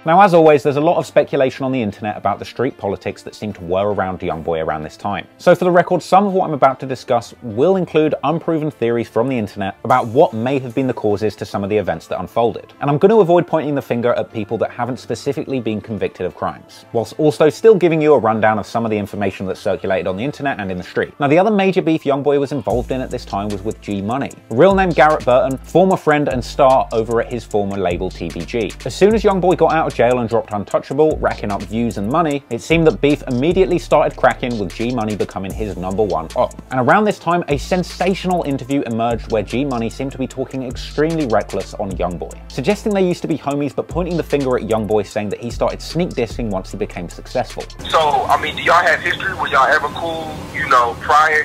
Now, as always, there's a lot of speculation on the internet about the street politics that seem to whir around Youngboy around this time. So for the record, some of what I'm about to discuss will include unproven theories from the internet about what may have been the causes to some of the events that unfolded. And I'm going to avoid pointing the finger at people that haven't specifically been convicted of crimes, whilst also still giving you a rundown of some of the information that circulated on the internet and in the street. Now, the other major beef Youngboy was involved in at this time was with G Money, real name Garrett Burton, former friend and star over at his former label TBG. As soon as Youngboy got out of jail and dropped Untouchable, racking up views and money, it seemed that beef immediately started cracking, with G Money becoming his #1 op. And around this time, a sensational interview emerged where G Money seemed to be talking extremely reckless on Youngboy, suggesting they used to be homies but pointing the finger at Youngboy, saying that he started sneak dissing once he became successful. So, I mean, do y'all have history? Were y'all ever cool, you know,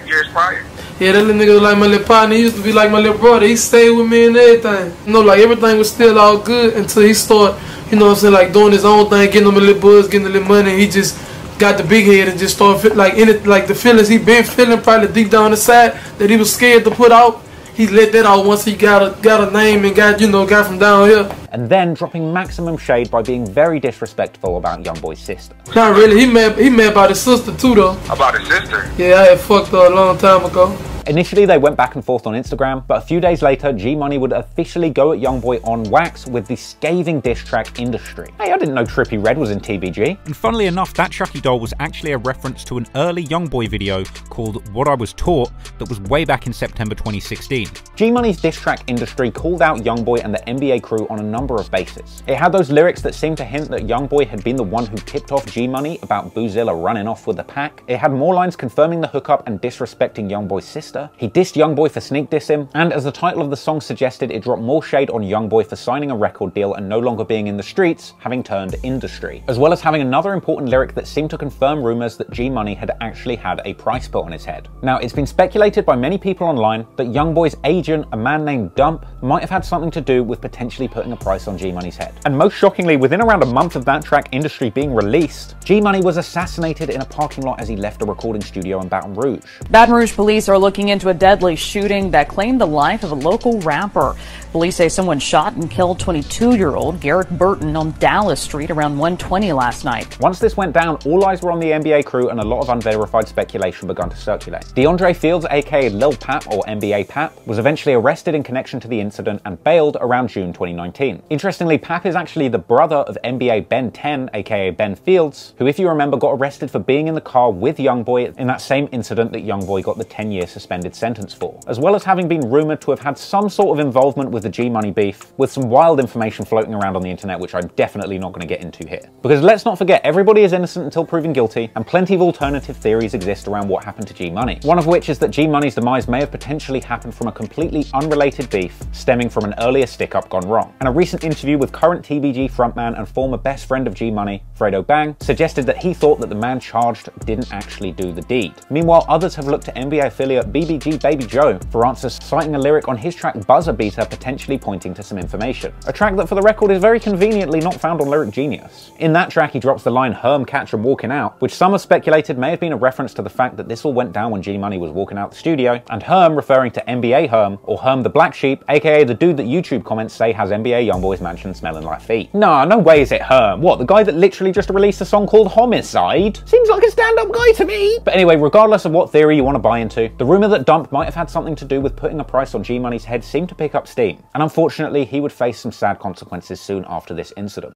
years prior? Yeah, that little nigga was like my little partner. He used to be like my little brother. He stayed with me and everything. You know, like everything was still all good until he started, you know what I'm saying, like doing his own thing, getting him a little buzz, getting a little money. He just got the big head and just started like in it, like the feelings he been feeling probably deep down inside that he was scared to put out. He let that out once he got a name and got from down here. And then dropping maximum shade by being very disrespectful about Youngboy's sister. Not really. He mad about his sister too, though. About his sister? Yeah, I had fucked her a long time ago. Initially, they went back and forth on Instagram, but a few days later, G Money would officially go at Youngboy on wax with the scathing diss track Industry. Hey, I didn't know Trippie Redd was in TBG. And funnily enough, that Chucky doll was actually a reference to an early Youngboy video called What I Was Taught that was way back in September 2016. G Money's diss track Industry called out Youngboy and the NBA crew on a number of bases. It had those lyrics that seemed to hint that Youngboy had been the one who tipped off G Money about Boozilla running off with the pack. It had more lines confirming the hookup and disrespecting Youngboy's sister. He dissed Youngboy for sneak dissing, and as the title of the song suggested, it dropped more shade on Youngboy for signing a record deal and no longer being in the streets, having turned industry, as well as having another important lyric that seemed to confirm rumors that G Money had actually had a price put on his head. Now, it's been speculated by many people online that Youngboy's agent, a man named Dump, might have had something to do with potentially putting a price on G Money's head. And most shockingly, within around a month of that track Industry being released, G Money was assassinated in a parking lot as he left a recording studio in Baton Rouge. Baton Rouge police are looking into a deadly shooting that claimed the life of a local rapper. Police say someone shot and killed 22-year-old Garrett Burton on Dallas Street around 1:20 last night. Once this went down, all eyes were on the NBA crew and a lot of unverified speculation began to circulate. DeAndre Fields, aka Lil Pap or NBA Pap, was eventually arrested in connection to the incident and bailed around June 2019. Interestingly, Pap is actually the brother of NBA Ben 10, aka Ben Fields, who, if you remember, got arrested for being in the car with Youngboy in that same incident that Youngboy got the 10-year suspended sentence for, as well as having been rumored to have had some sort of involvement with the G Money beef, with some wild information floating around on the internet which I'm definitely not going to get into here. Because let's not forget, everybody is innocent until proven guilty, and plenty of alternative theories exist around what happened to G Money. One of which is that G Money's demise may have potentially happened from a completely unrelated beef stemming from an earlier stick-up gone wrong. And a recent interview with current TBG frontman and former best friend of G Money, Fredo Bang, suggested that he thought that the man charged didn't actually do the deed. Meanwhile, others have looked to NBA affiliate BBG Baby Joe for answers, citing a lyric on his track Buzzer Beater potentially pointing to some information. A track that, for the record, is very conveniently not found on Lyric Genius. In that track, he drops the line "Herm catch 'em walking out," which some have speculated may have been a reference to the fact that this all went down when G Money was walking out the studio, and Herm referring to NBA Herm, or Herm the Black Sheep, aka the dude that YouTube comments say has NBA Youngboy's mansion smelling like feet. Nah, no way is it Herm. What, the guy that literally just released a song called Homicide? Seems like a stand-up guy to me. But anyway, regardless of what theory you want to buy into, the rumor that Dump might have had something to do with putting a price on G Money's head seemed to pick up steam, and unfortunately he would face some sad consequences soon after this incident.